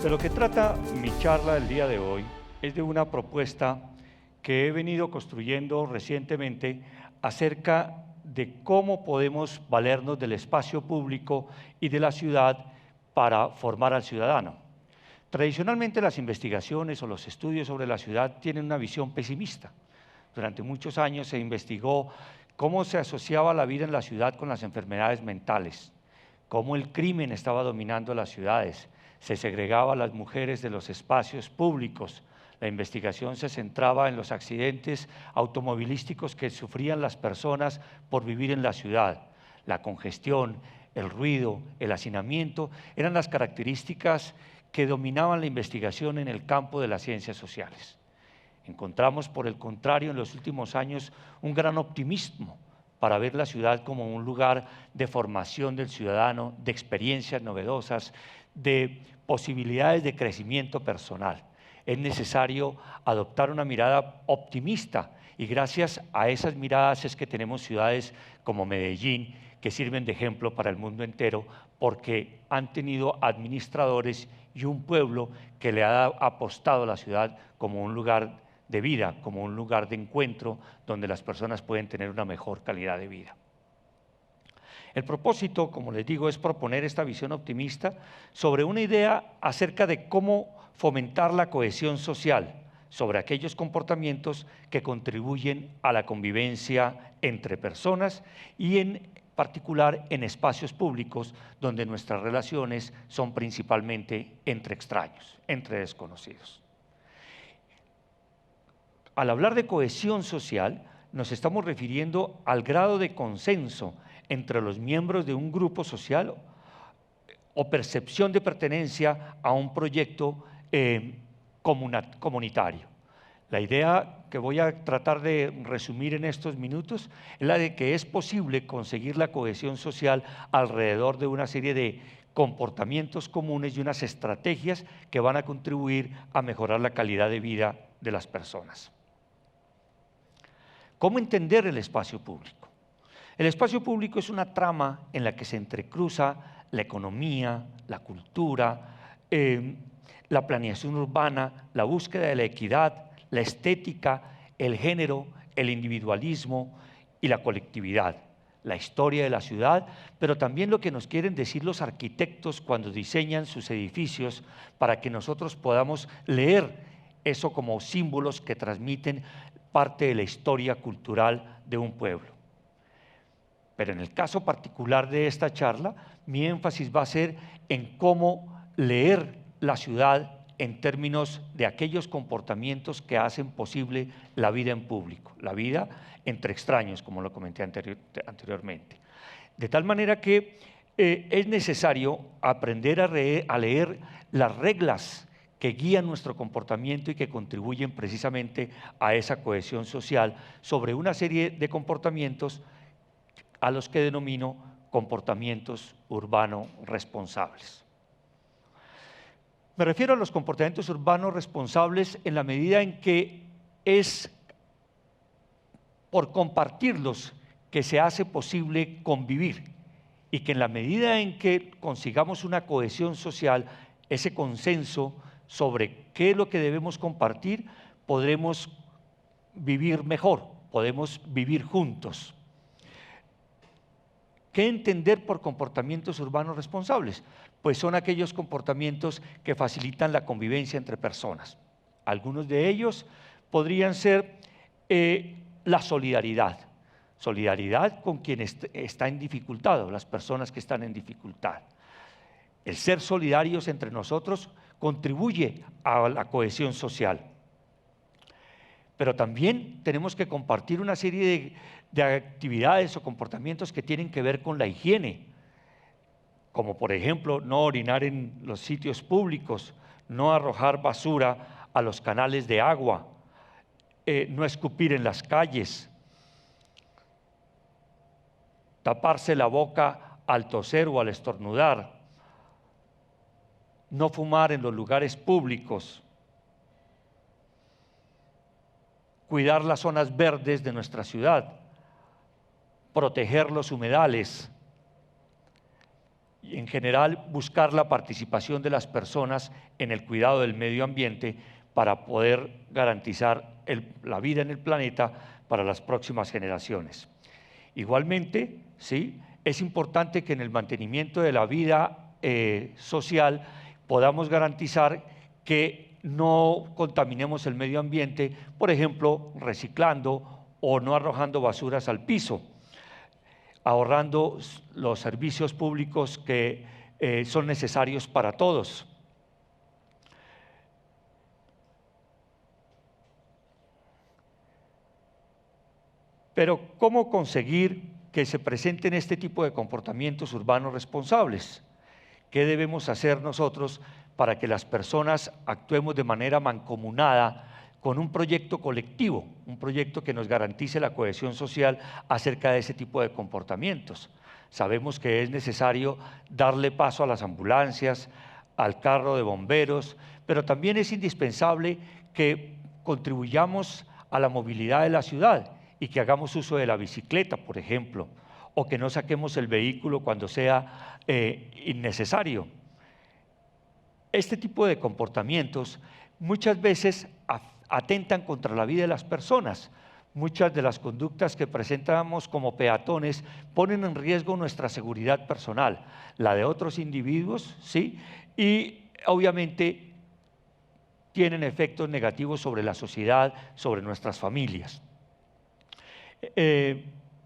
De lo que trata mi charla del día de hoy es de una propuesta que he venido construyendo recientemente acerca de cómo podemos valernos del espacio público y de la ciudad para formar al ciudadano. Tradicionalmente las investigaciones o los estudios sobre la ciudad tienen una visión pesimista. Durante muchos años se investigó cómo se asociaba la vida en la ciudad con las enfermedades mentales, cómo el crimen estaba dominando las ciudades, se segregaba a las mujeres de los espacios públicos. La investigación se centraba en los accidentes automovilísticos que sufrían las personas por vivir en la ciudad. La congestión, el ruido, el hacinamiento eran las características que dominaban la investigación en el campo de las ciencias sociales. Encontramos, por el contrario, en los últimos años un gran optimismo para ver la ciudad como un lugar de formación del ciudadano, de experiencias novedosas, de posibilidades de crecimiento personal. Es necesario adoptar una mirada optimista y gracias a esas miradas es que tenemos ciudades como Medellín que sirven de ejemplo para el mundo entero porque han tenido administradores y un pueblo que le ha apostado a la ciudad como un lugar de vida, como un lugar de encuentro donde las personas pueden tener una mejor calidad de vida. El propósito, como les digo, es proponer esta visión optimista sobre una idea acerca de cómo fomentar la cohesión social, sobre aquellos comportamientos que contribuyen a la convivencia entre personas y en particular en espacios públicos donde nuestras relaciones son principalmente entre extraños, entre desconocidos. Al hablar de cohesión social, nos estamos refiriendo al grado de consenso entre los miembros de un grupo social o percepción de pertenencia a un proyecto comunitario. La idea que voy a tratar de resumir en estos minutos es la de que es posible conseguir la cohesión social alrededor de una serie de comportamientos comunes y unas estrategias que van a contribuir a mejorar la calidad de vida de las personas. ¿Cómo entender el espacio público? El espacio público es una trama en la que se entrecruza la economía, la cultura, la planeación urbana, la búsqueda de la equidad, la estética, el género, el individualismo y la colectividad, la historia de la ciudad, pero también lo que nos quieren decir los arquitectos cuando diseñan sus edificios para que nosotros podamos leer eso como símbolos que transmiten parte de la historia cultural de un pueblo. Pero en el caso particular de esta charla, mi énfasis va a ser en cómo leer la ciudad en términos de aquellos comportamientos que hacen posible la vida en público, la vida entre extraños, como lo comenté anteriormente. De tal manera que es necesario aprender a leer las reglas que guían nuestro comportamiento y que contribuyen precisamente a esa cohesión social sobre una serie de comportamientos a los que denomino comportamientos urbanos responsables. Me refiero a los comportamientos urbanos responsables en la medida en que es por compartirlos que se hace posible convivir y que en la medida en que consigamos una cohesión social, ese consenso sobre qué es lo que debemos compartir, podremos vivir mejor, podemos vivir juntos. ¿Qué entender por comportamientos urbanos responsables? Pues son aquellos comportamientos que facilitan la convivencia entre personas. Algunos de ellos podrían ser la solidaridad. Solidaridad con quien está en dificultad, o las personas que están en dificultad. El ser solidarios entre nosotros contribuye a la cohesión social. Pero también tenemos que compartir una serie de actividades o comportamientos que tienen que ver con la higiene, como por ejemplo no orinar en los sitios públicos, no arrojar basura a los canales de agua, no escupir en las calles, taparse la boca al toser o al estornudar, no fumar en los lugares públicos, cuidar las zonas verdes de nuestra ciudad, proteger los humedales y en general buscar la participación de las personas en el cuidado del medio ambiente para poder garantizar la vida en el planeta para las próximas generaciones. Igualmente, ¿sí?, es importante que en el mantenimiento de la vida social podamos garantizar que no contaminemos el medio ambiente, por ejemplo, reciclando o no arrojando basuras al piso, ahorrando los servicios públicos que son necesarios para todos. Pero, ¿cómo conseguir que se presenten este tipo de comportamientos urbanos responsables? ¿Qué debemos hacer nosotros para que las personas actuemos de manera mancomunada con un proyecto colectivo, un proyecto que nos garantice la cohesión social acerca de ese tipo de comportamientos? Sabemos que es necesario darle paso a las ambulancias, al carro de bomberos, pero también es indispensable que contribuyamos a la movilidad de la ciudad y que hagamos uso de la bicicleta, por ejemplo, o que no saquemos el vehículo cuando sea innecesario. Este tipo de comportamientos muchas veces atentan contra la vida de las personas. Muchas de las conductas que presentamos como peatones ponen en riesgo nuestra seguridad personal, la de otros individuos, ¿sí?, y obviamente tienen efectos negativos sobre la sociedad, sobre nuestras familias.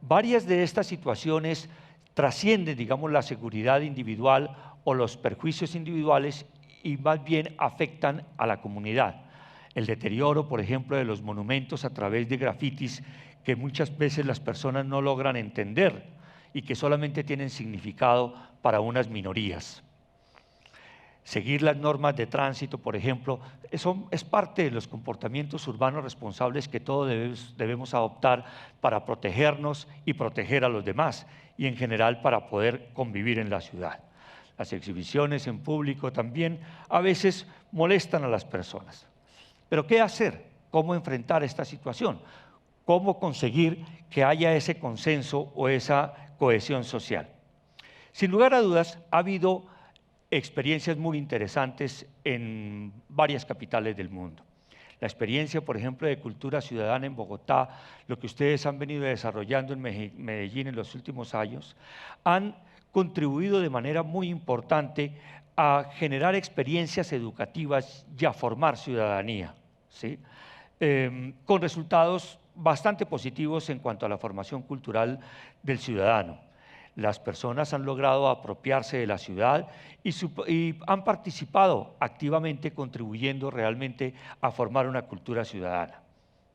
Varias de estas situaciones trascienden, digamos, la seguridad individual o los perjuicios individuales y más bien afectan a la comunidad. El deterioro, por ejemplo, de los monumentos a través de grafitis que muchas veces las personas no logran entender y que solamente tienen significado para unas minorías. Seguir las normas de tránsito, por ejemplo, es parte de los comportamientos urbanos responsables que todos debemos adoptar para protegernos y proteger a los demás y en general para poder convivir en la ciudad. Las exhibiciones en público también a veces molestan a las personas. Pero ¿qué hacer? ¿Cómo enfrentar esta situación? ¿Cómo conseguir que haya ese consenso o esa cohesión social? Sin lugar a dudas, ha habido experiencias muy interesantes en varias capitales del mundo. La experiencia, por ejemplo, de cultura ciudadana en Bogotá, lo que ustedes han venido desarrollando en Medellín en los últimos años, han contribuido de manera muy importante a generar experiencias educativas y a formar ciudadanía, ¿sí?, con resultados bastante positivos en cuanto a la formación cultural del ciudadano. Las personas han logrado apropiarse de la ciudad y han participado activamente contribuyendo realmente a formar una cultura ciudadana,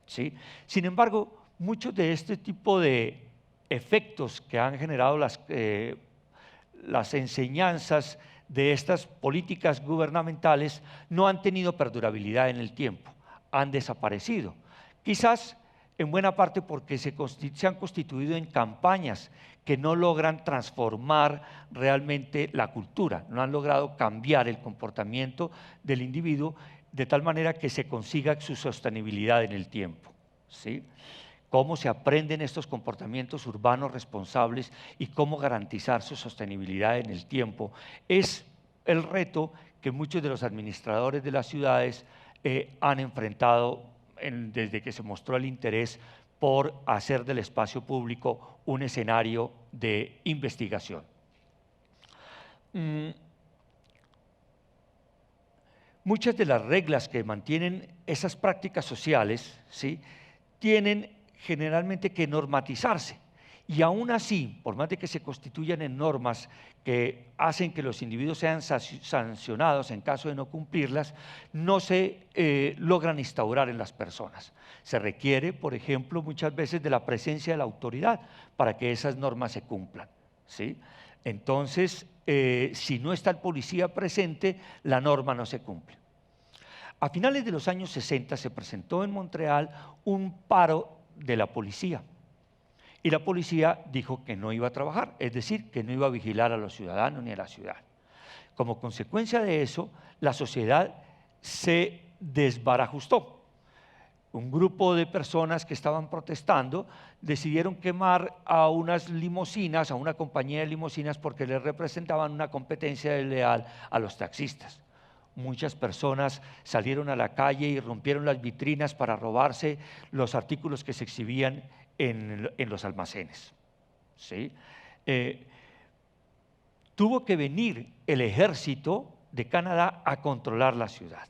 ¿sí? Sin embargo, muchos de este tipo de efectos que han generado las enseñanzas de estas políticas gubernamentales no han tenido perdurabilidad en el tiempo, han desaparecido. Quizás en buena parte porque se han constituido en campañas que no logran transformar realmente la cultura, no han logrado cambiar el comportamiento del individuo de tal manera que se consiga su sostenibilidad en el tiempo, ¿sí? Cómo se aprenden estos comportamientos urbanos responsables y cómo garantizar su sostenibilidad en el tiempo es el reto que muchos de los administradores de las ciudades han enfrentado desde que se mostró el interés por hacer del espacio público un escenario de investigación. Muchas de las reglas que mantienen esas prácticas sociales, ¿sí?, tienen generalmente que normatizarse Y aún así, por más de que se constituyan en normas que hacen que los individuos sean sancionados en caso de no cumplirlas, no se logran instaurar en las personas. Se requiere, por ejemplo, muchas veces de la presencia de la autoridad para que esas normas se cumplan, ¿sí? Entonces, si no está el policía presente, la norma no se cumple. A finales de los años 60 se presentó en Montreal un paro de la policía. Y la policía dijo que no iba a trabajar, es decir, que no iba a vigilar a los ciudadanos ni a la ciudad. Como consecuencia de eso, la sociedad se desbarajustó. Un grupo de personas que estaban protestando decidieron quemar a unas limusinas, a una compañía de limusinas, porque les representaban una competencia desleal a los taxistas. Muchas personas salieron a la calle y rompieron las vitrinas para robarse los artículos que se exhibían en los almacenes, ¿sí? Tuvo que venir el ejército de Canadá a controlar la ciudad.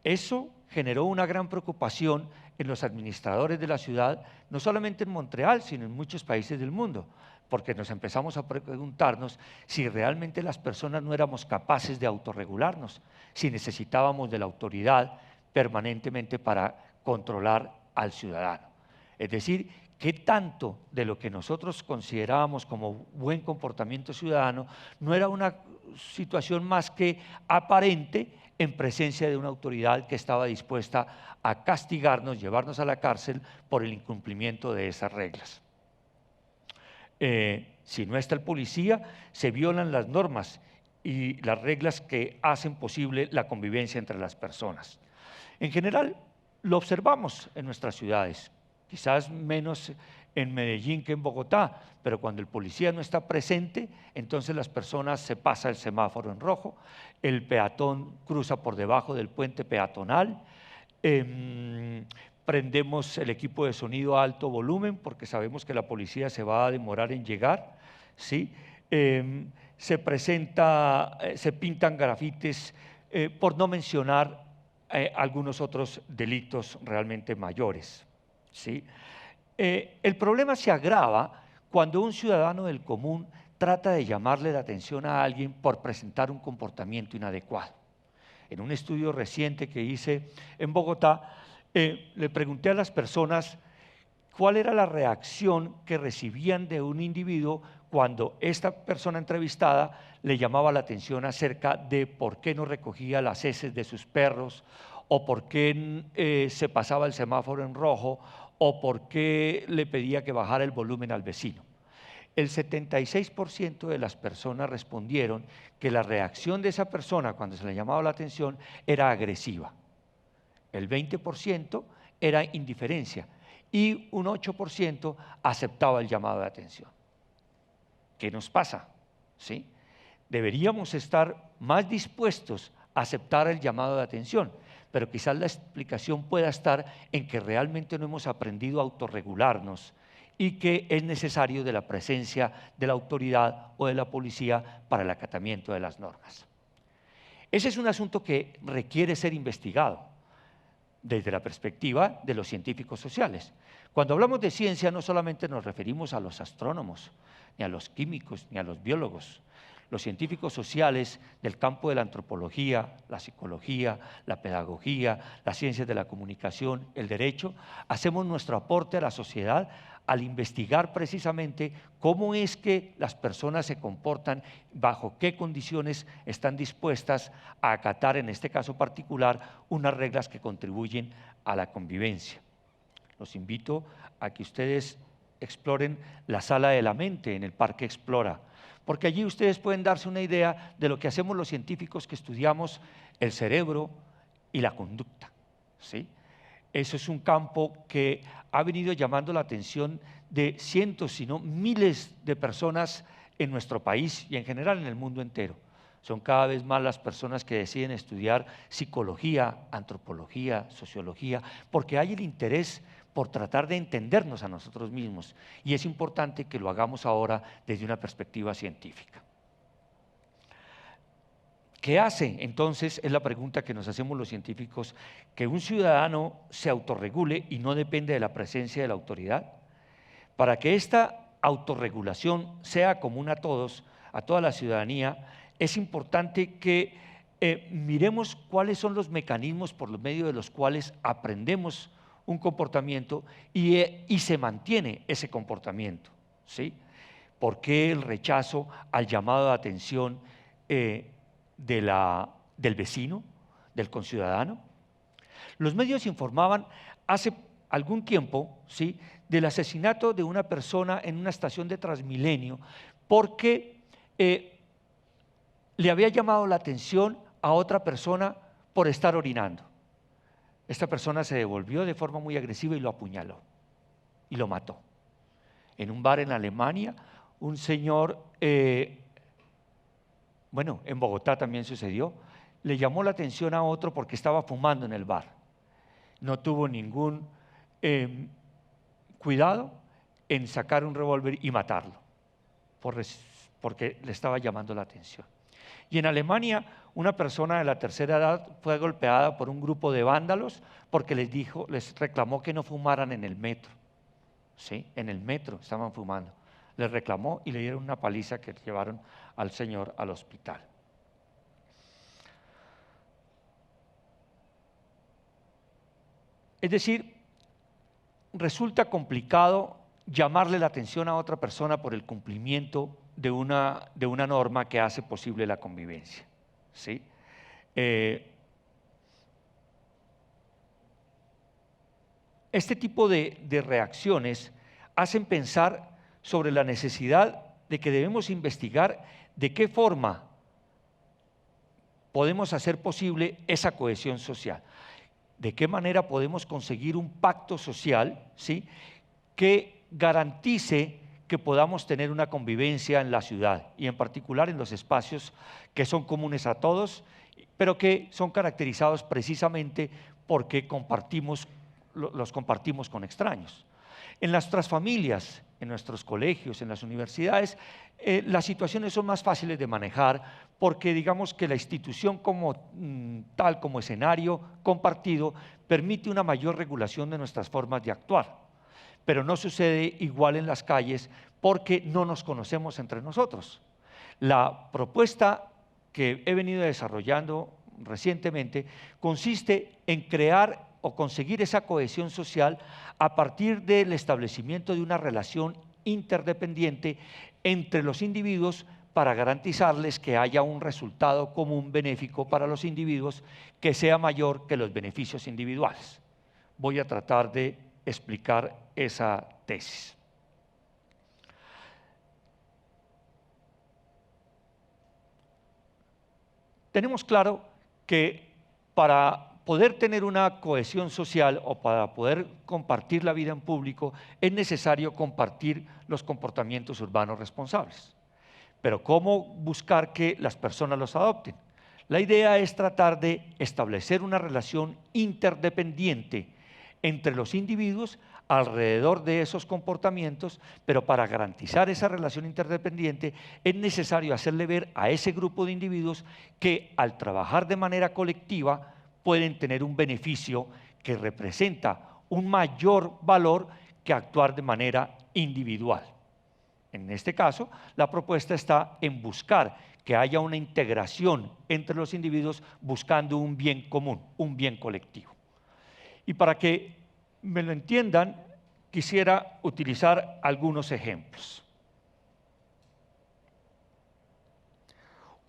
Eso generó una gran preocupación en los administradores de la ciudad, no solamente en Montreal, sino en muchos países del mundo, porque nos empezamos a preguntarnos si realmente las personas no éramos capaces de autorregularnos, si necesitábamos de la autoridad permanentemente para controlar al ciudadano. Es decir, ¿qué tanto de lo que nosotros considerábamos como buen comportamiento ciudadano no era una situación más que aparente en presencia de una autoridad que estaba dispuesta a castigarnos, llevarnos a la cárcel por el incumplimiento de esas reglas? Si no está el policía, se violan las normas y las reglas que hacen posible la convivencia entre las personas. En general, lo observamos en nuestras ciudades. Quizás menos en Medellín que en Bogotá, pero cuando el policía no está presente, entonces las personas se pasa el semáforo en rojo, el peatón cruza por debajo del puente peatonal, prendemos el equipo de sonido a alto volumen porque sabemos que la policía se va a demorar en llegar, ¿sí? Se pintan grafitis, por no mencionar algunos otros delitos realmente mayores, ¿sí? El problema se agrava cuando un ciudadano del común trata de llamarle la atención a alguien por presentar un comportamiento inadecuado. En un estudio reciente que hice en Bogotá, le pregunté a las personas cuál era la reacción que recibían de un individuo cuando esta persona entrevistada le llamaba la atención acerca de por qué no recogía las heces de sus perros, o por qué se pasaba el semáforo en rojo, o por qué le pedía que bajara el volumen al vecino. El 76% de las personas respondieron que la reacción de esa persona cuando se le llamaba la atención era agresiva. El 20% era indiferencia y un 8% aceptaba el llamado de atención. ¿Qué nos pasa? ¿Sí? Deberíamos estar más dispuestos a aceptar el llamado de atención, pero quizás la explicación pueda estar en que realmente no hemos aprendido a autorregularnos y que es necesario de la presencia de la autoridad o de la policía para el acatamiento de las normas. Ese es un asunto que requiere ser investigado desde la perspectiva de los científicos sociales. Cuando hablamos de ciencia no solamente nos referimos a los astrónomos, ni a los químicos, ni a los biólogos. Los científicos sociales del campo de la antropología, la psicología, la pedagogía, las ciencias de la comunicación, el derecho, hacemos nuestro aporte a la sociedad al investigar precisamente cómo es que las personas se comportan, bajo qué condiciones están dispuestas a acatar, en este caso particular, unas reglas que contribuyen a la convivencia. Los invito a que ustedes exploren la sala de la mente en el Parque Explora, porque allí ustedes pueden darse una idea de lo que hacemos los científicos que estudiamos el cerebro y la conducta, ¿sí? Eso es un campo que ha venido llamando la atención de cientos, si no miles de personas en nuestro país y en general en el mundo entero. Son cada vez más las personas que deciden estudiar psicología, antropología, sociología, porque hay el interés por tratar de entendernos a nosotros mismos, y es importante que lo hagamos ahora desde una perspectiva científica. ¿Qué hace entonces? Es la pregunta que nos hacemos los científicos, que un ciudadano se autorregule y no depende de la presencia de la autoridad. Para que esta autorregulación sea común a todos, a toda la ciudadanía, es importante que miremos cuáles son los mecanismos por los medios de los cuales aprendemos un comportamiento y se mantiene ese comportamiento, ¿sí? ¿Por qué el rechazo al llamado de atención del vecino, del conciudadano? Los medios informaban hace algún tiempo, ¿sí?, del asesinato de una persona en una estación de Transmilenio porque le había llamado la atención a otra persona por estar orinando. Esta persona se devolvió de forma muy agresiva y lo apuñaló y lo mató. En un bar en Alemania, un señor, bueno, en Bogotá también sucedió, le llamó la atención a otro porque estaba fumando en el bar. No tuvo ningún cuidado en sacar un revólver y matarlo, porque le estaba llamando la atención. Y en Alemania, una persona de la tercera edad fue golpeada por un grupo de vándalos porque les reclamó que no fumaran en el metro. ¿Sí? En el metro estaban fumando. Les reclamó y le dieron una paliza que llevaron al señor al hospital. Es decir, resulta complicado llamarle la atención a otra persona por el cumplimiento de una norma que hace posible la convivencia, ¿sí? Este tipo de reacciones hacen pensar sobre la necesidad de que debemos investigar de qué forma podemos hacer posible esa cohesión social, de qué manera podemos conseguir un pacto social, ¿sí?, que garantice que podamos tener una convivencia en la ciudad y en particular en los espacios que son comunes a todos, pero que son caracterizados precisamente porque los compartimos con extraños. En nuestras familias, en nuestros colegios, en las universidades, las situaciones son más fáciles de manejar porque digamos que la institución tal como escenario compartido permite una mayor regulación de nuestras formas de actuar. Pero no sucede igual en las calles porque no nos conocemos entre nosotros. La propuesta que he venido desarrollando recientemente consiste en crear o conseguir esa cohesión social a partir del establecimiento de una relación interdependiente entre los individuos para garantizarles que haya un resultado común benéfico para los individuos que sea mayor que los beneficios individuales. Voy a tratar de explicar esa tesis. Tenemos claro que para poder tener una cohesión social o para poder compartir la vida en público es necesario compartir los comportamientos urbanos responsables. Pero ¿cómo buscar que las personas los adopten? La idea es tratar de establecer una relación interdependiente entre los individuos alrededor de esos comportamientos, pero para garantizar esa relación interdependiente es necesario hacerle ver a ese grupo de individuos que al trabajar de manera colectiva pueden tener un beneficio que representa un mayor valor que actuar de manera individual. En este caso, la propuesta está en buscar que haya una integración entre los individuos buscando un bien común, un bien colectivo. Y para que me lo entiendan, quisiera utilizar algunos ejemplos.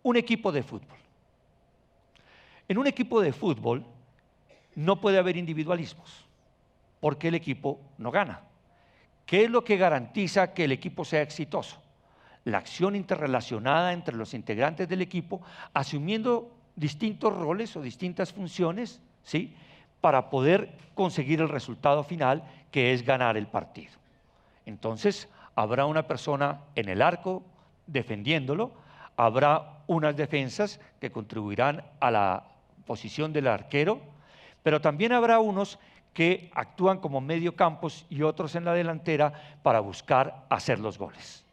Un equipo de fútbol. En un equipo de fútbol no puede haber individualismos, porque el equipo no gana. ¿Qué es lo que garantiza que el equipo sea exitoso? La acción interrelacionada entre los integrantes del equipo, asumiendo distintos roles o distintas funciones, ¿sí?, para poder conseguir el resultado final, que es ganar el partido. Entonces, habrá una persona en el arco defendiéndolo, habrá unas defensas que contribuirán a la posición del arquero, pero también habrá unos que actúan como mediocampos y otros en la delantera para buscar hacer los goles.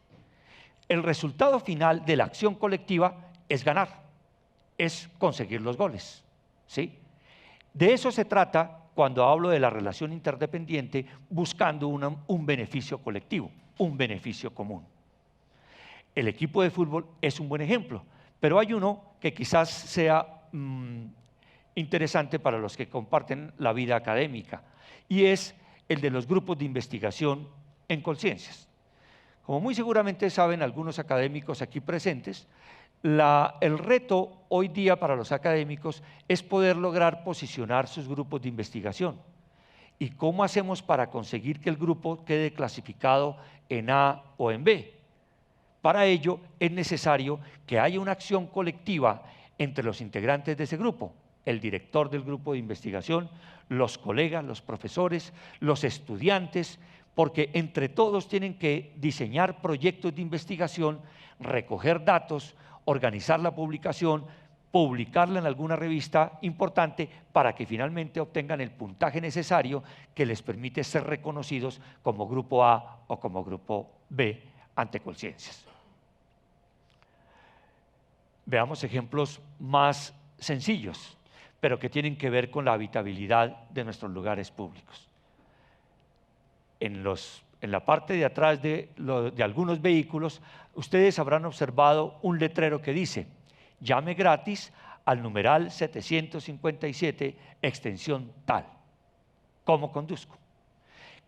El resultado final de la acción colectiva es ganar, es conseguir los goles, ¿sí? De eso se trata cuando hablo de la relación interdependiente buscando un beneficio colectivo. un beneficio común. El equipo de fútbol es un buen ejemplo, pero hay uno que quizás sea interesante para los que comparten la vida académica, y es el de los grupos de investigación en Colciencias. Como muy seguramente saben algunos académicos aquí presentes, el reto hoy día para los académicos es poder lograr posicionar sus grupos de investigación. ¿Y cómo hacemos para conseguir que el grupo quede clasificado en A o en B? Para ello es necesario que haya una acción colectiva entre los integrantes de ese grupo, el director del grupo de investigación, los colegas, los profesores, los estudiantes, porque entre todos tienen que diseñar proyectos de investigación, recoger datos, organizar la publicación, publicarla en alguna revista importante para que finalmente obtengan el puntaje necesario que les permite ser reconocidos como grupo A o como grupo B ante Colciencias. Veamos ejemplos más sencillos, pero que tienen que ver con la habitabilidad de nuestros lugares públicos. En la parte de atrás de algunos vehículos, ustedes habrán observado un letrero que dice: llame gratis al numeral 757, extensión tal. ¿Cómo conduzco?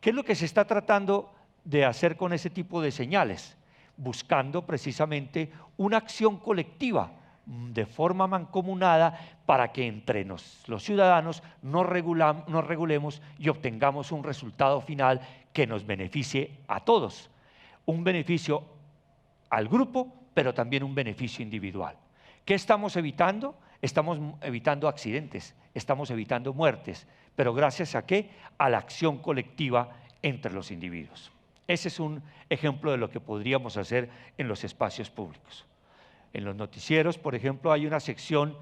¿Qué es lo que se está tratando de hacer con ese tipo de señales? Buscando precisamente una acción colectiva de forma mancomunada para que entre los ciudadanos nos regulemos y obtengamos un resultado final que nos beneficie a todos. Un beneficio al grupo, pero también un beneficio individual. ¿Qué estamos evitando? Estamos evitando accidentes, estamos evitando muertes, pero ¿gracias a qué? A la acción colectiva entre los individuos. Ese es un ejemplo de lo que podríamos hacer en los espacios públicos. En los noticieros, por ejemplo, hay una sección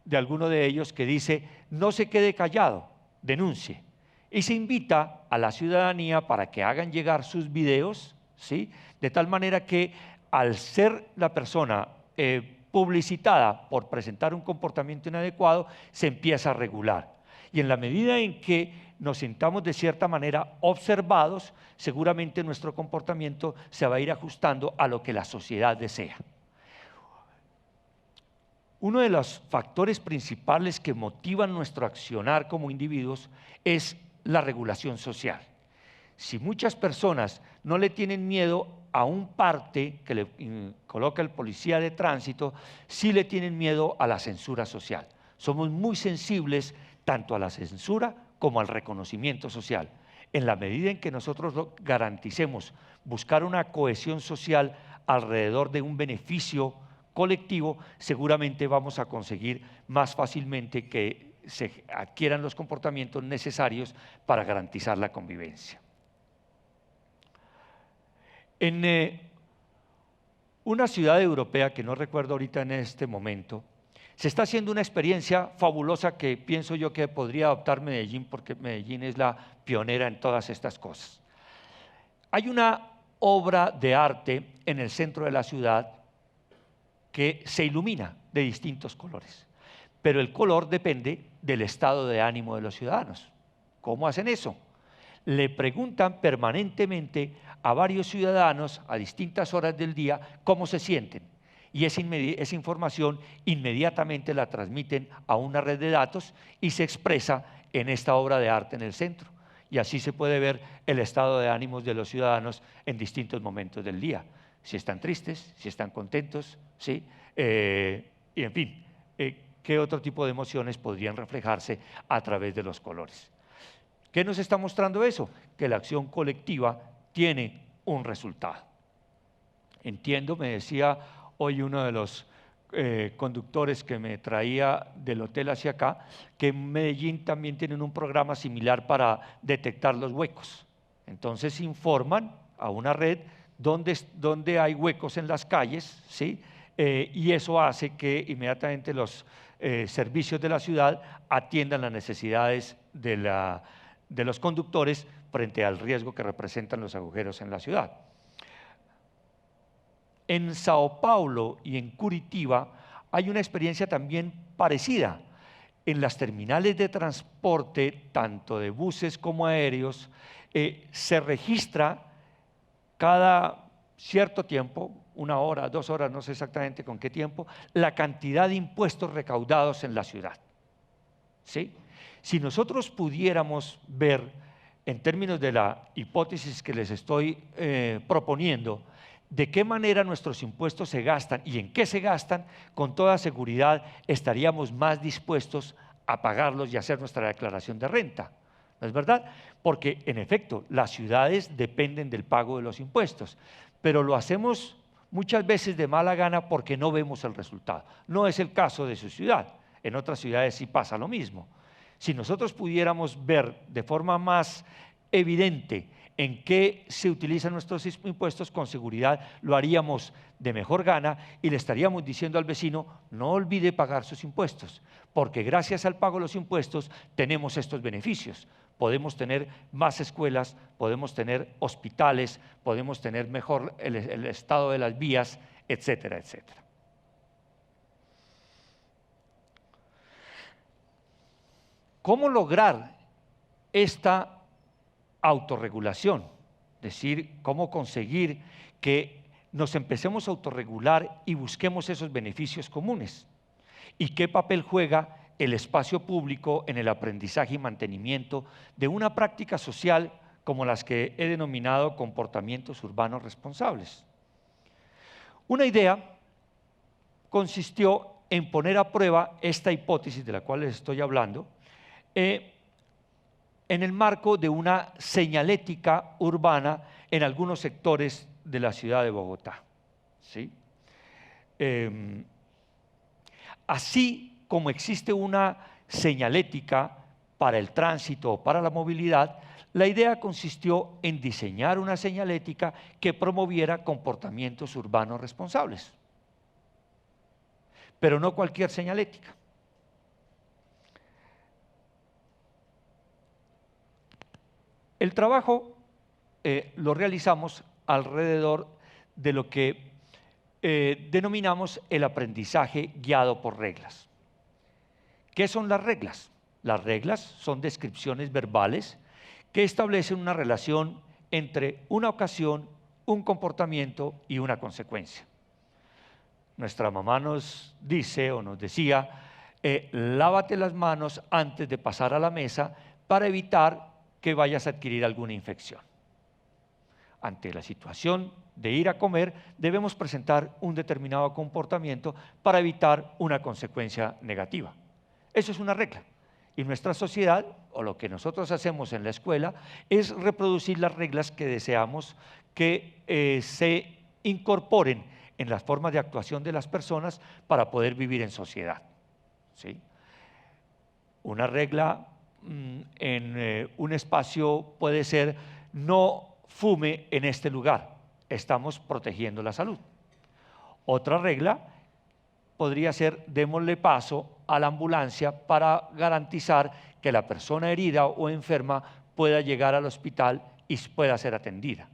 de alguno de ellos que dice: no se quede callado, denuncie. Y se invita a la ciudadanía para que hagan llegar sus videos, ¿sí? De tal manera que al ser la persona publicitada por presentar un comportamiento inadecuado, se empieza a regular. Y en la medida en que nos sintamos de cierta manera observados, seguramente nuestro comportamiento se va a ir ajustando a lo que la sociedad desea. Uno de los factores principales que motivan nuestro accionar como individuos es la regulación social. Si muchas personas no le tienen miedo a un parte que le coloca el policía de tránsito, sí le tienen miedo a la censura social. Somos muy sensibles tanto a la censura como al reconocimiento social. En la medida en que nosotros garanticemos buscar una cohesión social alrededor de un beneficio colectivo, seguramente vamos a conseguir más fácilmente que se adquieran los comportamientos necesarios para garantizar la convivencia. En una ciudad europea, que no recuerdo ahorita en este momento, se está haciendo una experiencia fabulosa que pienso yo que podría adoptar Medellín, porque Medellín es la pionera en todas estas cosas. Hay una obra de arte en el centro de la ciudad que se ilumina de distintos colores, pero el color depende del estado de ánimo de los ciudadanos. ¿Cómo hacen eso? Le preguntan permanentemente a varios ciudadanos a distintas horas del día cómo se sienten, y esa información inmediatamente la transmiten a una red de datos y se expresa en esta obra de arte en el centro. Y así se puede ver el estado de ánimos de los ciudadanos en distintos momentos del día. Si están tristes, si están contentos, ¿sí? Y en fin, ¿qué otro tipo de emociones podrían reflejarse a través de los colores? ¿Qué nos está mostrando eso? Que la acción colectiva tiene un resultado. Entiendo, me decía hoy uno de los conductores que me traía del hotel hacia acá, que en Medellín también tienen un programa similar para detectar los huecos. Entonces informan a una red donde hay huecos en las calles, ¿sí? Y eso hace que inmediatamente los servicios de la ciudad atiendan las necesidades de los conductores frente al riesgo que representan los agujeros en la ciudad. En Sao Paulo y en Curitiba hay una experiencia también parecida. En las terminales de transporte, tanto de buses como aéreos, se registra cada cierto tiempo, 1 hora, 2 horas, no sé exactamente con qué tiempo, la cantidad de impuestos recaudados en la ciudad. ¿Sí? Si nosotros pudiéramos ver, en términos de la hipótesis que les estoy proponiendo, de qué manera nuestros impuestos se gastan y en qué se gastan, con toda seguridad estaríamos más dispuestos a pagarlos y hacer nuestra declaración de renta. ¿No es verdad? Porque, en efecto, las ciudades dependen del pago de los impuestos, pero lo hacemos muchas veces de mala gana porque no vemos el resultado. No es el caso de su ciudad. En otras ciudades sí pasa lo mismo. Si nosotros pudiéramos ver de forma más evidente en qué se utilizan nuestros impuestos, con seguridad lo haríamos de mejor gana y le estaríamos diciendo al vecino: no olvide pagar sus impuestos, porque gracias al pago de los impuestos tenemos estos beneficios. Podemos tener más escuelas, podemos tener hospitales, podemos tener mejor el estado de las vías, etcétera, etcétera. ¿Cómo lograr esta autorregulación? Es decir, cómo conseguir que nos empecemos a autorregular y busquemos esos beneficios comunes. ¿Y qué papel juega el espacio público en el aprendizaje y mantenimiento de una práctica social como las que he denominado comportamientos urbanos responsables? Una idea consistió en poner a prueba esta hipótesis de la cual les estoy hablando, en el marco de una señalética urbana en algunos sectores de la ciudad de Bogotá. ¿Sí? Así como existe una señalética para el tránsito o para la movilidad, la idea consistió en diseñar una señalética que promoviera comportamientos urbanos responsables. Pero no cualquier señalética. El trabajo lo realizamos alrededor de lo que denominamos el aprendizaje guiado por reglas. ¿Qué son las reglas? Las reglas son descripciones verbales que establecen una relación entre una ocasión, un comportamiento y una consecuencia. Nuestra mamá nos dice o nos decía: lávate las manos antes de pasar a la mesa para evitar que vayas a adquirir alguna infección. Ante la situación de ir a comer, debemos presentar un determinado comportamiento para evitar una consecuencia negativa. Eso es una regla. Y nuestra sociedad, o lo que nosotros hacemos en la escuela, es reproducir las reglas que deseamos que se incorporen en las formas de actuación de las personas para poder vivir en sociedad. ¿Sí? Una regla en un espacio puede ser: no fume en este lugar, estamos protegiendo la salud. Otra regla podría ser: démosle paso a la ambulancia para garantizar que la persona herida o enferma pueda llegar al hospital y pueda ser atendida.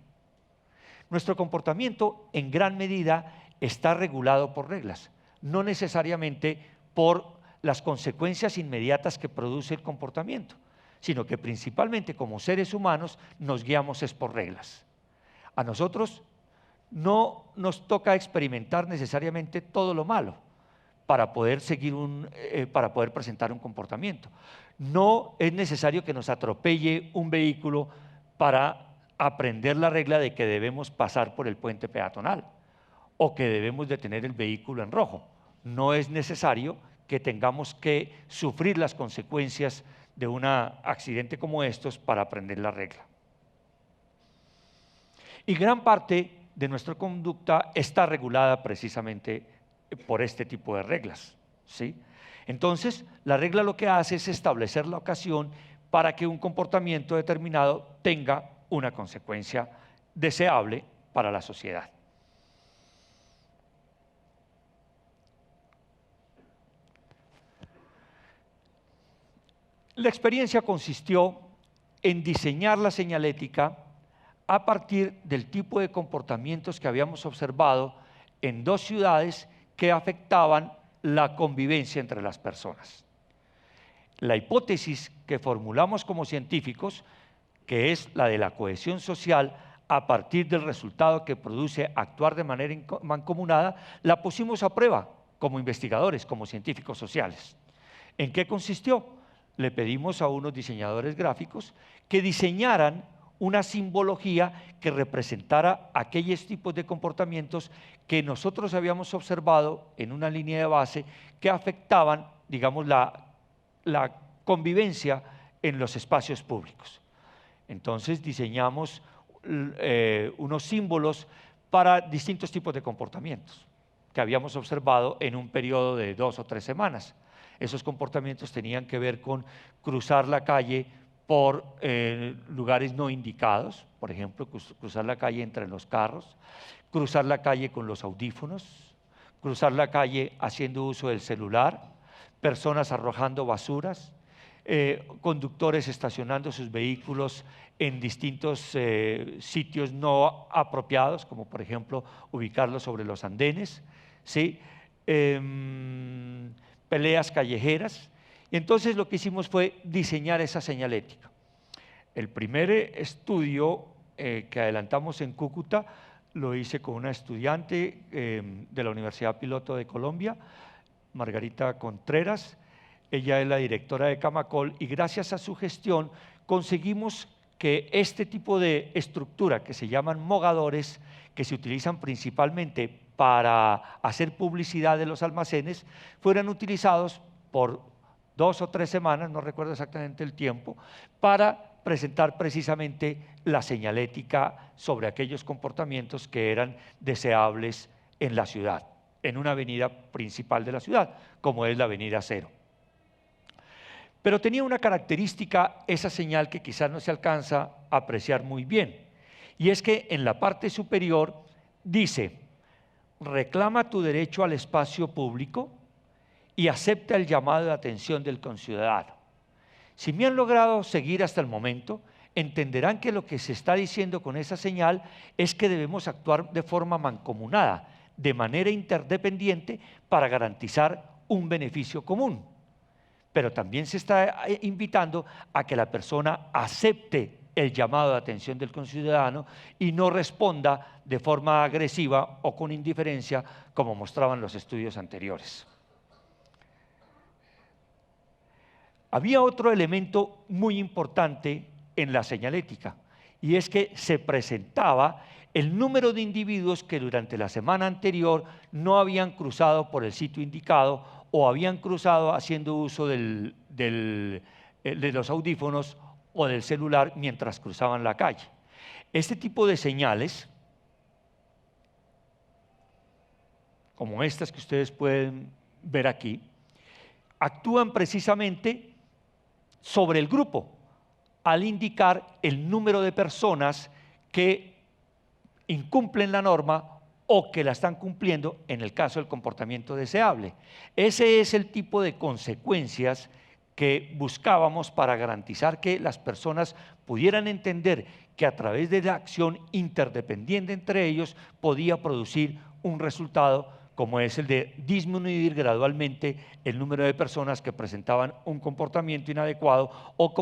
Nuestro comportamiento en gran medida está regulado por reglas, no necesariamente por las consecuencias inmediatas que produce el comportamiento, sino que principalmente como seres humanos nos guiamos es por reglas. A nosotros no nos toca experimentar necesariamente todo lo malo para poder para poder presentar un comportamiento. No es necesario que nos atropelle un vehículo para aprender la regla de que debemos pasar por el puente peatonal o que debemos detener el vehículo en rojo. No es necesario que tengamos que sufrir las consecuencias de un accidente como estos para aprender la regla. Y gran parte de nuestra conducta está regulada precisamente por este tipo de reglas. ¿Sí? Entonces, la regla lo que hace es establecer la ocasión para que un comportamiento determinado tenga una consecuencia deseable para la sociedad. La experiencia consistió en diseñar la señalética a partir del tipo de comportamientos que habíamos observado en 2 ciudades que afectaban la convivencia entre las personas. La hipótesis que formulamos como científicos, que es la de la cohesión social, a partir del resultado que produce actuar de manera mancomunada, la pusimos a prueba como investigadores, como científicos sociales. ¿En qué consistió? Le pedimos a unos diseñadores gráficos que diseñaran una simbología que representara aquellos tipos de comportamientos que nosotros habíamos observado en una línea de base que afectaban, digamos, la convivencia en los espacios públicos. Entonces diseñamos unos símbolos para distintos tipos de comportamientos que habíamos observado en un periodo de 2 o 3 semanas. Esos comportamientos tenían que ver con cruzar la calle por lugares no indicados, por ejemplo, cruzar la calle entre los carros, cruzar la calle con los audífonos, cruzar la calle haciendo uso del celular, personas arrojando basuras, conductores estacionando sus vehículos en distintos sitios no apropiados, como por ejemplo ubicarlos sobre los andenes, ¿sí? Peleas callejeras. Y entonces lo que hicimos fue diseñar esa señalética. El primer estudio que adelantamos en Cúcuta lo hice con una estudiante de la Universidad Piloto de Colombia, Margarita Contreras. Ella es la directora de Camacol y gracias a su gestión conseguimos que este tipo de estructura que se llaman mogadores, que se utilizan principalmente para hacer publicidad de los almacenes, fueran utilizados por 2 o 3 semanas, no recuerdo exactamente el tiempo, para presentar precisamente la señalética sobre aquellos comportamientos que eran deseables en la ciudad, en una avenida principal de la ciudad, como es la Avenida Cero. Pero tenía una característica esa señal que quizás no se alcanza a apreciar muy bien, y es que en la parte superior dice: reclama tu derecho al espacio público y acepta el llamado de atención del conciudadano. Si me han logrado seguir hasta el momento, entenderán que lo que se está diciendo con esa señal es que debemos actuar de forma mancomunada, de manera interdependiente, para garantizar un beneficio común. Pero también se está invitando a que la persona acepte el llamado de atención del conciudadano y no responda de forma agresiva o con indiferencia, como mostraban los estudios anteriores. Había otro elemento muy importante en la señalética, y es que se presentaba el número de individuos que durante la semana anterior no habían cruzado por el sitio indicado o habían cruzado haciendo uso de los audífonos o del celular mientras cruzaban la calle. Este tipo de señales, como estas que ustedes pueden ver aquí, actúan precisamente sobre el grupo, al indicar el número de personas que incumplen la norma o que la están cumpliendo en el caso del comportamiento deseable. Ese es el tipo de consecuencias que buscábamos para garantizar que las personas pudieran entender que a través de la acción interdependiente entre ellos podía producir un resultado como es el de disminuir gradualmente el número de personas que presentaban un comportamiento inadecuado o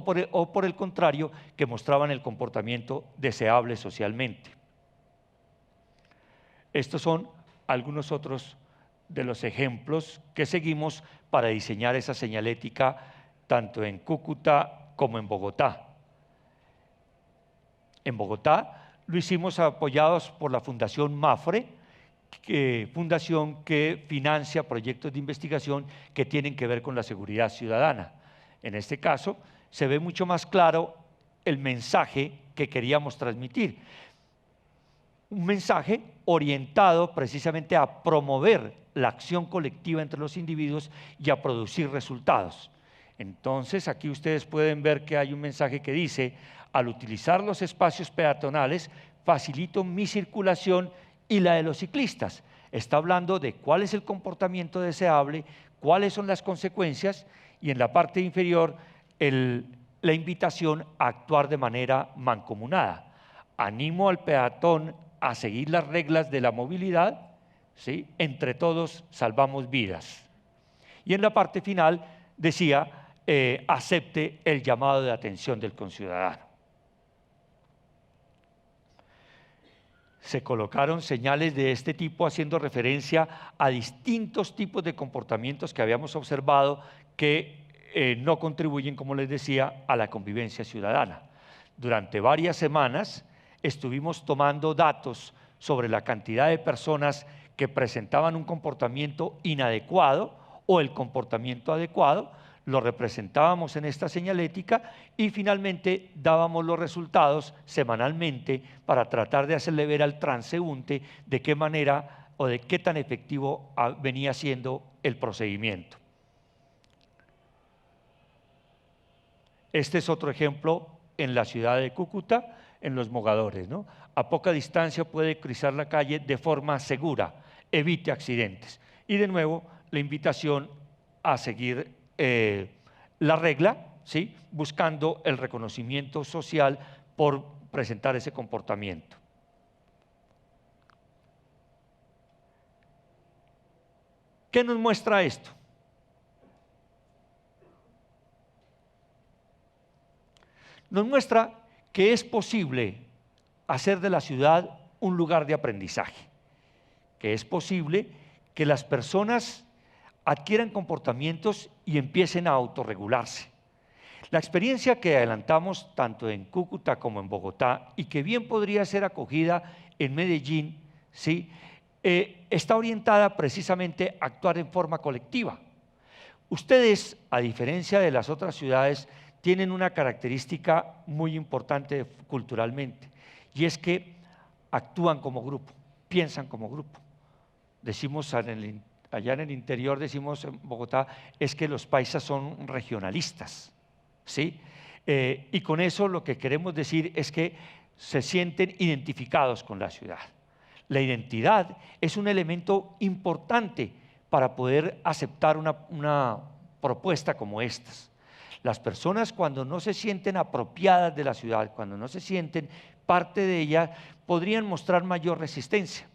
por el contrario, que mostraban el comportamiento deseable socialmente. Estos son algunos otros de los ejemplos que seguimos para diseñar esa señalética tanto en Cúcuta como en Bogotá. En Bogotá lo hicimos apoyados por la Fundación MAFRE, fundación que financia proyectos de investigación que tienen que ver con la seguridad ciudadana. En este caso, se ve mucho más claro el mensaje que queríamos transmitir. Un mensaje orientado precisamente a promover la acción colectiva entre los individuos y a producir resultados. Entonces, aquí ustedes pueden ver que hay un mensaje que dice: al utilizar los espacios peatonales, facilito mi circulación y la de los ciclistas. Está hablando de cuál es el comportamiento deseable, cuáles son las consecuencias, y en la parte inferior la invitación a actuar de manera mancomunada. Animo al peatón a seguir las reglas de la movilidad, ¿sí? Entre todos salvamos vidas. Y en la parte final decía: acepte el llamado de atención del conciudadano. se colocaron señales de este tipo haciendo referencia a distintos tipos de comportamientos que habíamos observado que no contribuyen, como les decía, a la convivencia ciudadana. Durante varias semanas estuvimos tomando datos sobre la cantidad de personas que presentaban un comportamiento inadecuado o el comportamiento adecuado, lo representábamos en esta señalética y finalmente dábamos los resultados semanalmente para tratar de hacerle ver al transeúnte de qué manera o de qué tan efectivo venía siendo el procedimiento. Este es otro ejemplo en la ciudad de Cúcuta, en Los Mogadores, ¿no? A poca distancia puede cruzar la calle de forma segura, evite accidentes. Y de nuevo, la invitación a seguir la regla, ¿sí? Buscando el reconocimiento social por presentar ese comportamiento. ¿Qué nos muestra esto? Nos muestra que es posible hacer de la ciudad un lugar de aprendizaje, que es posible que las personas adquieran comportamientos y empiecen a autorregularse. La experiencia que adelantamos tanto en Cúcuta como en Bogotá y que bien podría ser acogida en Medellín, ¿sí? Está orientada precisamente a actuar en forma colectiva. Ustedes, a diferencia de las otras ciudades, tienen una característica muy importante culturalmente, y es que actúan como grupo, piensan como grupo. Decimos allá en el interior, decimos en Bogotá, es que los paisas son regionalistas, ¿sí? Y con eso lo que queremos decir es que se sienten identificados con la ciudad. La identidad es un elemento importante para poder aceptar una propuesta como estas. Las personas, cuando no se sienten apropiadas de la ciudad, cuando no se sienten parte de ella, podrían mostrar mayor resistencia.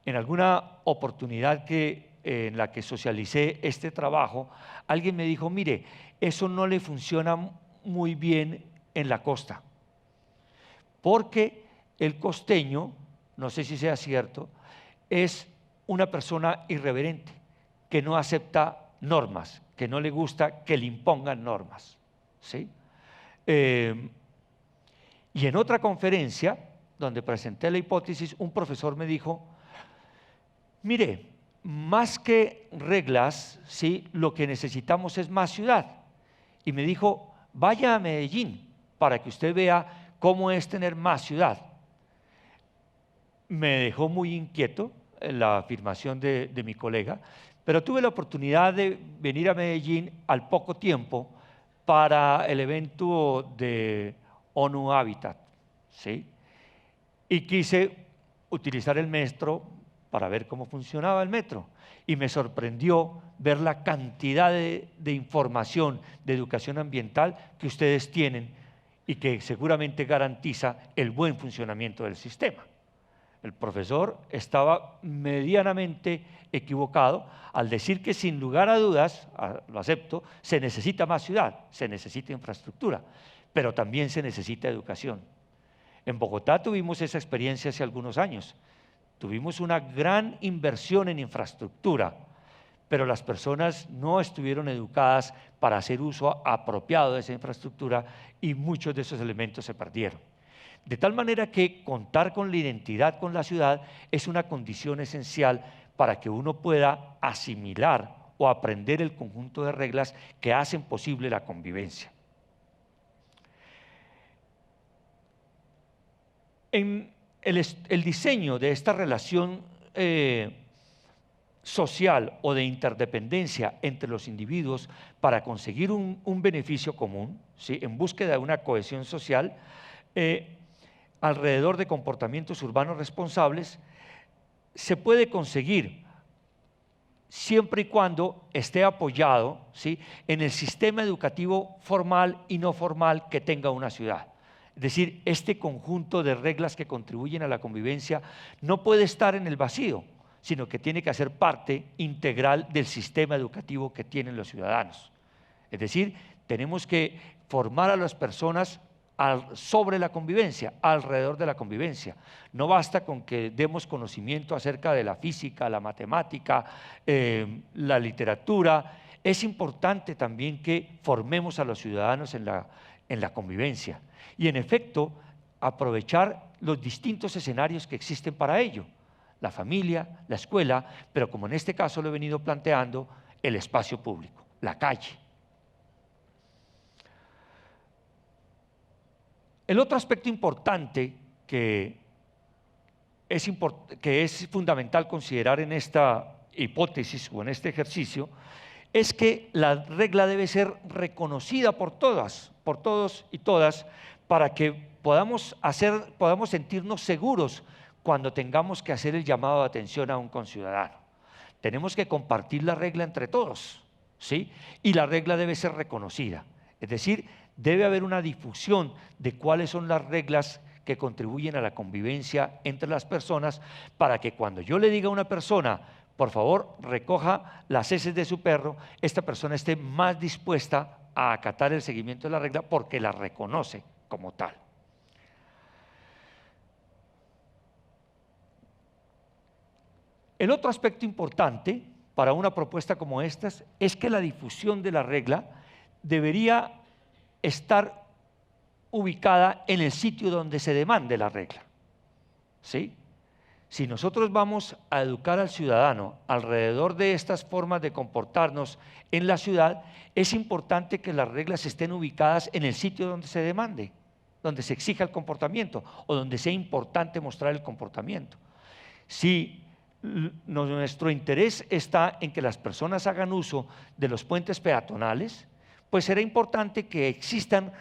En alguna oportunidad en la que socialicé este trabajo, alguien me dijo, mire, eso no le funciona muy bien en la costa, porque el costeño, no sé si sea cierto, es una persona irreverente, que no acepta normas, que no le gusta que le impongan normas, ¿sí? Y en otra conferencia, donde presenté la hipótesis, un profesor me dijo, mire, más que reglas, ¿sí? Lo que necesitamos es más ciudad. Y me dijo, vaya a Medellín para que usted vea cómo es tener más ciudad. Me dejó muy inquieto la afirmación de mi colega, pero tuve la oportunidad de venir a Medellín al poco tiempo para el evento de ONU Habitat, ¿sí? Y quise utilizar el metro para ver cómo funcionaba el metro. Y me sorprendió ver la cantidad de información de educación ambiental que ustedes tienen y que seguramente garantiza el buen funcionamiento del sistema. El profesor estaba medianamente equivocado al decir que sin lugar a dudas, lo acepto, se necesita más ciudad, se necesita infraestructura, pero también se necesita educación. En Bogotá tuvimos esa experiencia hace algunos años. Tuvimos una gran inversión en infraestructura, pero las personas no estuvieron educadas para hacer uso apropiado de esa infraestructura y muchos de esos elementos se perdieron. De tal manera que contar con la identidad con la ciudad es una condición esencial para que uno pueda asimilar o aprender el conjunto de reglas que hacen posible la convivencia. En el diseño de esta relación social o de interdependencia entre los individuos para conseguir un beneficio común, ¿sí? En búsqueda de una cohesión social, alrededor de comportamientos urbanos responsables, se puede conseguir siempre y cuando esté apoyado, ¿sí? En el sistema educativo formal y no formal que tenga una ciudad. Es decir, este conjunto de reglas que contribuyen a la convivencia no puede estar en el vacío, sino que tiene que hacer parte integral del sistema educativo que tienen los ciudadanos. Es decir, tenemos que formar a las personas sobre la convivencia, alrededor de la convivencia. No basta con que demos conocimiento acerca de la física, la matemática, la literatura. Es importante también que formemos a los ciudadanos en la convivencia y, en efecto, aprovechar los distintos escenarios que existen para ello: la familia, la escuela, pero, como en este caso lo he venido planteando, el espacio público, la calle. El otro aspecto importante que es fundamental considerar en esta hipótesis o en este ejercicio es que la regla debe ser reconocida por todos y todas, para que podamos sentirnos seguros cuando tengamos que hacer el llamado de atención a un conciudadano. Tenemos que compartir la regla entre todos, ¿sí? Y la regla debe ser reconocida, es decir, debe haber una difusión de cuáles son las reglas que contribuyen a la convivencia entre las personas, para que cuando yo le diga a una persona: por favor, recoja las heces de su perro, esta persona esté más dispuesta a acatar el seguimiento de la regla porque la reconoce como tal. El otro aspecto importante para una propuesta como esta es que la difusión de la regla debería estar ubicada en el sitio donde se demande la regla, ¿sí? Si nosotros vamos a educar al ciudadano alrededor de estas formas de comportarnos en la ciudad, es importante que las reglas estén ubicadas en el sitio donde se demande, donde se exija el comportamiento o donde sea importante mostrar el comportamiento. Si nuestro interés está en que las personas hagan uso de los puentes peatonales, pues será importante que existan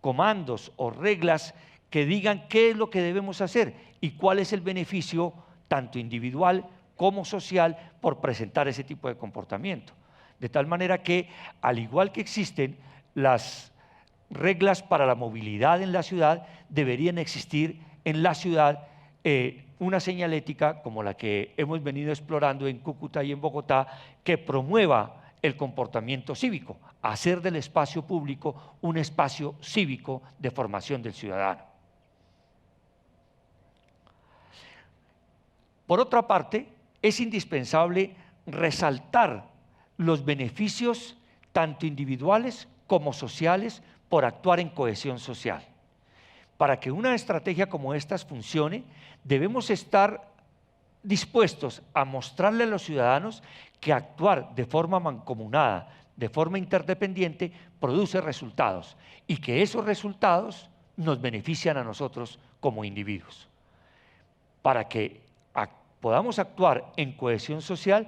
comandos o reglas que digan qué es lo que debemos hacer y cuál es el beneficio tanto individual como social por presentar ese tipo de comportamiento. De tal manera que, al igual que existen las reglas para la movilidad en la ciudad, deberían existir en la ciudad una señalética como la que hemos venido explorando en Cúcuta y en Bogotá, que promueva el comportamiento cívico, hacer del espacio público un espacio cívico de formación del ciudadano. Por otra parte, es indispensable resaltar los beneficios tanto individuales como sociales por actuar en cohesión social. Para que una estrategia como esta funcione, debemos estar dispuestos a mostrarle a los ciudadanos que actuar de forma mancomunada, de forma interdependiente, produce resultados y que esos resultados nos benefician a nosotros como individuos. Para que podamos actuar en cohesión social,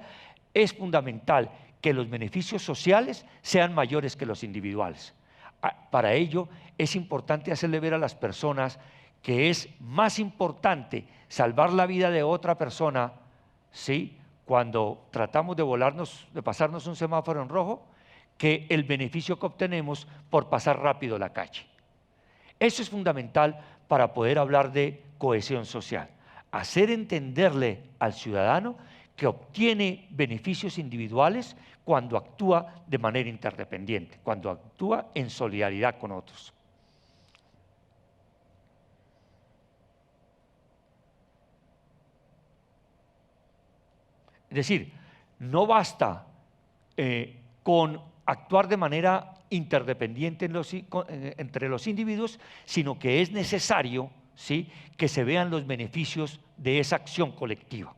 es fundamental que los beneficios sociales sean mayores que los individuales. Para ello es importante hacerle ver a las personas que es más importante salvar la vida de otra persona, ¿sí?, cuando tratamos de pasarnos un semáforo en rojo, que el beneficio que obtenemos por pasar rápido la calle. Eso es fundamental para poder hablar de cohesión social. Hacer entenderle al ciudadano que obtiene beneficios individuales cuando actúa de manera interdependiente, cuando actúa en solidaridad con otros. Es decir, no basta con actuar de manera interdependiente entre los individuos, sino que es necesario, ¿sí?, que se vean los beneficios de esa acción colectiva.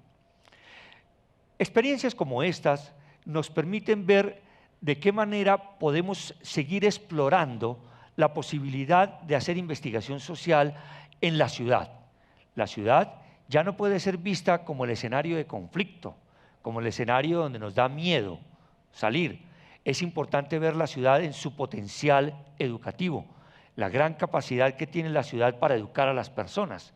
Experiencias como estas nos permiten ver de qué manera podemos seguir explorando la posibilidad de hacer investigación social en la ciudad. La ciudad ya no puede ser vista como el escenario de conflicto, como el escenario donde nos da miedo salir. Es importante ver la ciudad en su potencial educativo, la gran capacidad que tiene la ciudad para educar a las personas,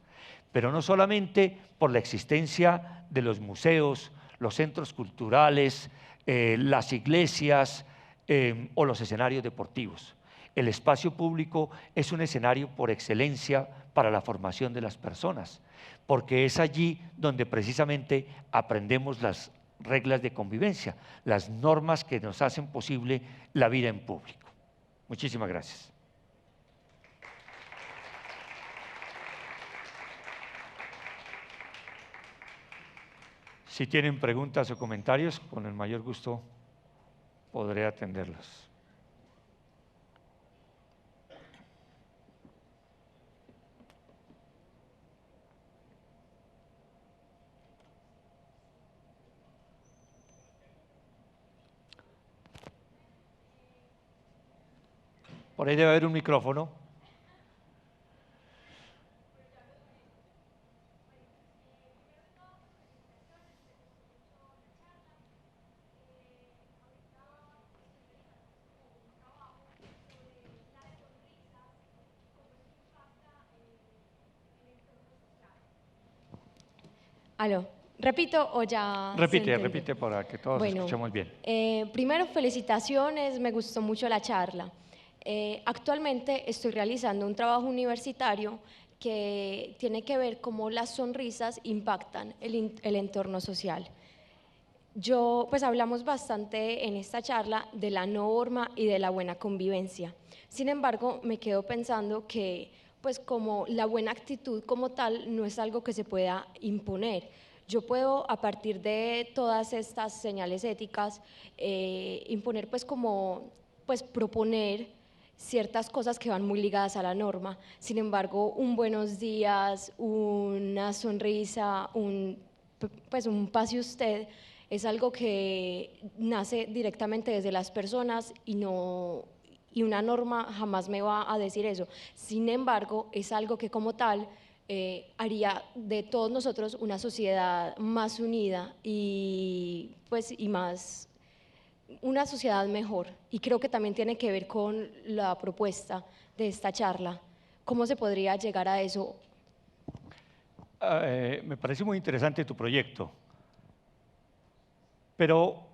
pero no solamente por la existencia de los museos, los centros culturales, las iglesias o los escenarios deportivos. El espacio público es un escenario por excelencia para la formación de las personas, porque es allí donde precisamente aprendemos las reglas de convivencia, las normas que nos hacen posible la vida en público. Muchísimas gracias. Si tienen preguntas o comentarios, con el mayor gusto podré atenderlos. Por ahí debe haber un micrófono. Aló, ¿repito o ya se Repite, entendió? repite para que todos escuchemos bien. Primero, felicitaciones, me gustó mucho la charla. Actualmente estoy realizando un trabajo universitario que tiene que ver cómo las sonrisas impactan el entorno social. Pues hablamos bastante en esta charla de la norma y de la buena convivencia. Sin embargo, me quedo pensando que pues como la buena actitud como tal no es algo que se pueda imponer. Yo puedo a partir de todas estas señales éticas imponer pues proponer ciertas cosas que van muy ligadas a la norma. Sin embargo, un buenos días, una sonrisa, un pase usted, es algo que nace directamente desde las personas y una norma jamás me va a decir eso. Sin embargo, es algo que como tal haría de todos nosotros una sociedad más unida y más una sociedad mejor. Y creo que también tiene que ver con la propuesta de esta charla. ¿Cómo se podría llegar a eso? Me parece muy interesante tu proyecto, pero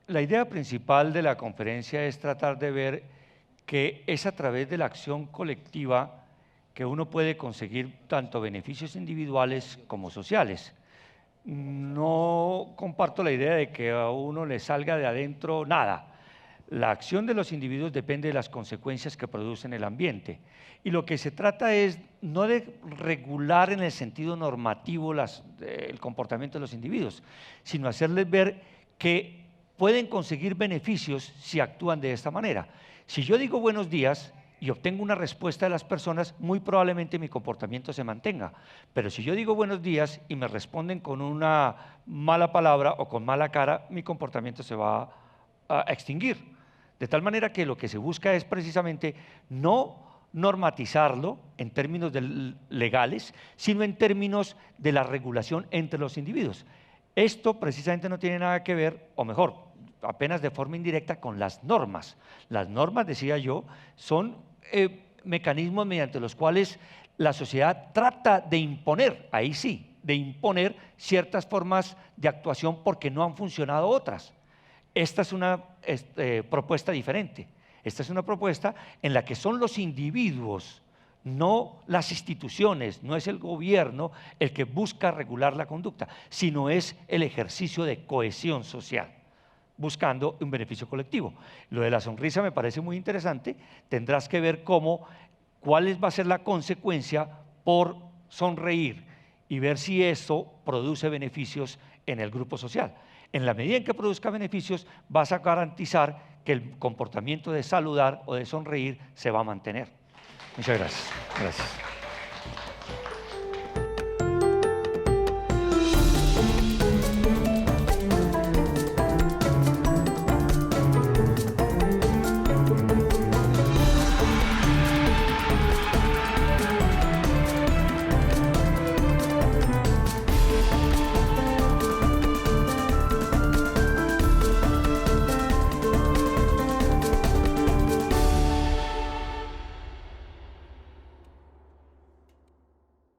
la idea principal de la conferencia es tratar de ver que es a través de la acción colectiva que uno puede conseguir tanto beneficios individuales como sociales. No comparto la idea de que a uno le salga de adentro nada. La acción de los individuos depende de las consecuencias que producen el ambiente. Y lo que se trata es no de regular en el sentido normativo el comportamiento de los individuos, sino hacerles ver que pueden conseguir beneficios si actúan de esta manera. Si yo digo buenos días y obtengo una respuesta de las personas, muy probablemente mi comportamiento se mantenga. Pero si yo digo buenos días y me responden con una mala palabra o con mala cara, mi comportamiento se va a extinguir. De tal manera que lo que se busca es precisamente no normatizarlo en términos legales, sino en términos de la regulación entre los individuos. Esto precisamente no tiene nada que ver, o mejor, apenas de forma indirecta, con las normas. Las normas, decía yo, son mecanismos mediante los cuales la sociedad trata de imponer, ahí sí, de imponer ciertas formas de actuación porque no han funcionado otras. Esta es una propuesta diferente. Esta es una propuesta en la que son los individuos, no las instituciones, no es el gobierno el que busca regular la conducta, sino es el ejercicio de cohesión social, buscando un beneficio colectivo. Lo de la sonrisa me parece muy interesante. Tendrás que ver cuál va a ser la consecuencia por sonreír y ver si eso produce beneficios en el grupo social. En la medida en que produzca beneficios, vas a garantizar que el comportamiento de saludar o de sonreír se va a mantener. Muchas gracias. Gracias.